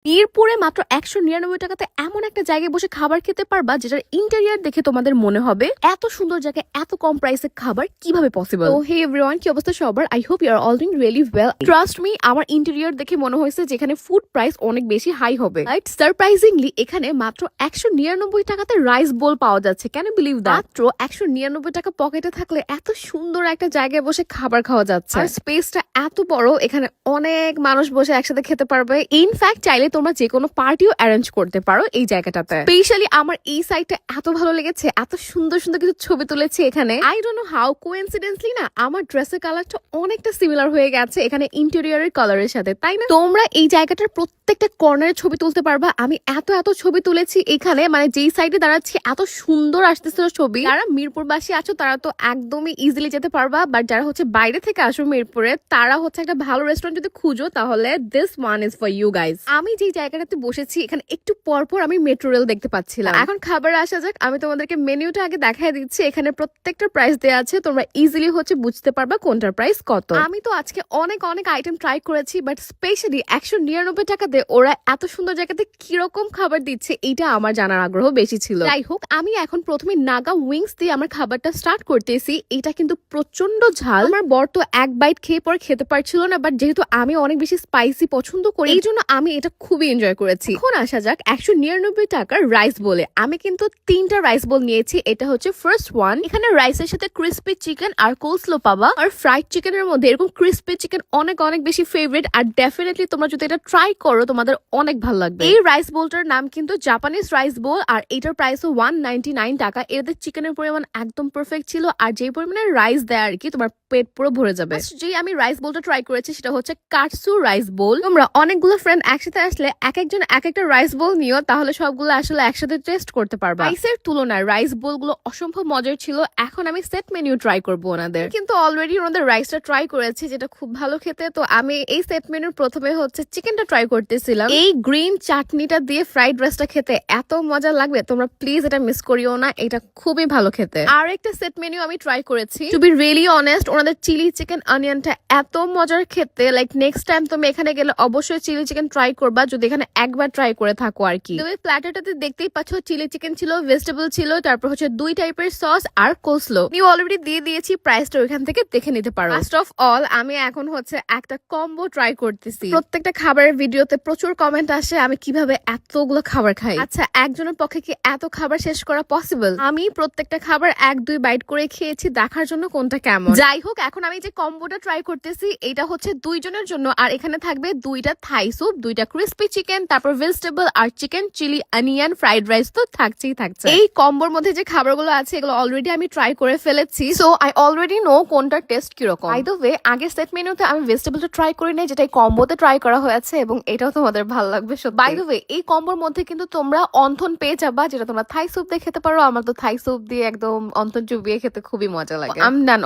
মিরপুরে মাত্র ১৯৯ টাকাতে এমন একটা জায়গায় বসে খাবার খেতে পারবা যেটার ইন্টেরিয়র দেখে তোমাদের মনে হবে এত সুন্দর জায়গায় এত কম প্রাইসে খাবার কিভাবে পসিবল। তো হে এভরিওয়ান, কি অবস্থা সবার? I hope you are all doing really well. Trust me, আমার ইন্টেরিয়র দেখে মনে হয়েছে যেখানে ফুড প্রাইস অনেক বেশি হাই হবে। রাইট, সারপ্রাইজিংলি এখানে মাত্র ১৯৯ টাকাতে রাইস বোল পাওয়া যাচ্ছে। Can you believe that? মাত্র ১৯৯ টাকা পকেটে থাকলে এত সুন্দর একটা জায়গায় বসে খাবার খাওয়া যাচ্ছে। আর স্পেসটা এত বড়, এখানে অনেক মানুষ বসে একসাথে খেতে পারবে। ইনফ্যাক্ট চাইলে তোমরা যে কোনো পার্টিও অ্যারেঞ্জ করতে পারো এই জায়গাটাতে। স্পেশালি আমার এই সাইডটা এত ভালো লেগেছে, এত সুন্দর সুন্দর কিছু ছবি তুলেছি এখানে। I don't know how coincidentally না আমার ড্রেসের কালারটা অনেকটা সিমিলার হয়ে গেছে এখানে ইন্টেরিয়রের কালারের সাথে, তাই না? তোমরা এই জায়গাটার প্রত্যেকটা কর্নারে ছবি তুলতে পারবা। আমি এত ছবি তুলেছি এখানে, মানে যেই সাইডে দাঁড়াচ্ছি এত সুন্দর আসতেছিল ছবি। যারা মিরপুরবাসী আছো তারা তো একদমই ইজিলি যেতে পারবা, বাট যারা হচ্ছে বাইরে থেকে আসো মিরপুরে, তারা হচ্ছে একটা ভালো রেস্টুরেন্ট যদি খুঁজো তাহলে this one is for you guys. আমি যে জায়গাটাতে বসেছি এখানে একটু পরপর আমি মেট্রো রেল দেখতে পাচ্ছিলাম। এখন খাবার আসা যাক, আমি তোমাদেরকে মেনুটা আগে দেখাই দিচ্ছি। এখানে প্রত্যেকটা প্রাইস দেওয়া আছে, তোমরা ইজিলি হচ্ছে বুঝতে পারবা কোনটার প্রাইস কত। আমি তো আজকে অনেক আইটেম ট্রাই করেছি, বাট স্পেশালি ১৯৯ টাকাতে ওরা এত সুন্দর জায়গাতে কিরকম খাবার দিচ্ছে এইটা আমার জানার আগ্রহ বেশি ছিল। যাই হোক, আমি এখন প্রথমে নাগা উইংস দিয়ে আমার খাবারটা স্টার্ট করতেছি। এটা কিন্তু প্রচন্ড ঝাল। আমার বর তো এক বাইট খেয়ে পরে খেতে পারছিল না, বাট যেহেতু আমি অনেক বেশি স্পাইসি পছন্দ করি এই জন্য আমি এটা খুবই এনজয় করেছি। এখন আসা যাক ১৯৯ টাকার রাইস বলে। আমি কিন্তু ৩টা রাইস বোল নিয়েছি। এটা হচ্ছে ফার্স্ট ওয়ান। এখানে রাইসের সাথে ক্রিসপি চিকেন আর কোলস্লো পাবা। আর ফ্রাইড চিকেনের মধ্যে এরকম ক্রিসপি চিকেন অনেক বেশি ফেভারিট। আর ডেফিনেটলি তোমরা যদি এটা ট্রাই করো তোমাদের অনেক ভালো লাগবে। এই রাইস বোলটার নাম কিন্তু জাপানিজ রাইস বোল, আর এটার প্রাইসও 199 টাকা। এটাতে চিকেনের পরিমাণ একদম পারফেক্ট ছিল, আর যে পরিমাণে রাইস দেয় আর কি তোমার পেট পুরো ভরে যাবে। যে আমি রাইস বোলটা ট্রাই করেছি সেটা হচ্ছে কাটসু রাইস বোল। তোমরা অনেকগুলো ফ্রেন্ড একসাথে আসলে এক একজন এক একটা রাইস বোল নিও, তাহলে সবগুলো আসলে একসাথে টেস্ট করতে পারবা। রাইসের তুলনায় রাইস বোল গুলো অসম্ভব মজার ছিল। এখন আমি সেট মেনু ট্রাই করবো ওনাদের, কিন্তু অলরেডি ওনাদের রাইসটা ট্রাই করেছি যেটা খুব ভালো খেতে। তো আমি এই সেট মেনুর প্রথমে হচ্ছে চিকেনটা ট্রাই করতেছিলাম। এই গ্রিন চাটনিটা দিয়ে ফ্রাইড রাইসটা খেতে এত মজা লাগবে, তোমরা প্লিজ এটা মিস করিও না, এটা খুবই ভালো খেতে। আর একটা সেট মেনু আমি ট্রাই করেছি। টু বি রিয়েলি অনেস্ট, ওনাদের চিলি চিকেন অনিয়নটা এত মজার খেতে। লাইক নেক্সট টাইম তুমি এখানে গেলে অবশ্যই চিলি চিকেন ট্রাই করবা, যদি এখানে একবার ট্রাই করে থাকো আর কি। তুমি প্ল্যাটারটাতে দেখতেই পাচ্ছ চিলি চিকেন ছিল, ভেজিটেবল ছিল, তারপর হচ্ছে 2 টাইপের সস আর কোলস্লো। নিউ অলরেডি দিয়ে দিয়েছি, প্রাইসটা ওইখান থেকে দেখে নিতে পারো। ফার্স্ট অফ অল আমি এখন হচ্ছে একটা কম্বো ট্রাই করতেছি। প্রত্যেকটা খাবারের ভিডিওতে প্রচুর কমেন্ট আসে আমি কিভাবে এতগুলো খাবার খাই। আচ্ছা, একজনের পক্ষে কি এত খাবার শেষ করা পসিবল? আমি প্রত্যেকটা খাবার 1-2 বাইট করে খেয়েছি দেখার জন্য কোনটা কেমন। যাই হোক, এখন আমি যে কম্বোটা ট্রাই করতেছি এটা হচ্ছে 2 জনের জন্য, আর এখানে থাকবে 2টা থাই স্যুপ, 2টা ক্রিসপি চিকেন, তারপর ভেজিটেবল আর chicken chilli onion fried rice তো থাকছেই থাকছে। এই কম্বোর মধ্যে যে খাবারগুলো আছে এগুলো অলরেডি আমি ট্রাই করে ফেলেছি, সো আই অলরেডি নো কোনটার টেস্ট কিরকম। বাই দ্য ওয়ে, আগের সেট মেনুতে আমি ভেজিটেবলটা ট্রাই করি নাই, যেটা এই কম্বোতে ট্রাই করা হয়েছে, এবং এটাও তোমাদের ভালো লাগবে। বাই দ্য ওয়ে, এই কম্বোর মধ্যে কিন্তু তোমরা অন্থন পেয়ে যাবা, যেটা তোমরা থাই স্যুপ দিয়ে খেতে পারো। আমার তো থাই স্যুপ দিয়ে একদম অন্থন চুবিয়ে খেতে খুবই মজা লাগে।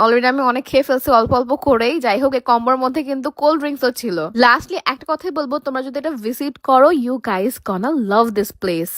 অলরেডি আমি অনেক খেয়ে ফেলছি অল্প অল্প করেই। যাই হোক, এই কম্বোর মধ্যে কিন্তু কোল্ড ড্রিঙ্কসও ছিল। লাস্টলি একটা কথাই বলবো, তোমরা যদি এটা ভিজিট করো, you guys gonna love this place.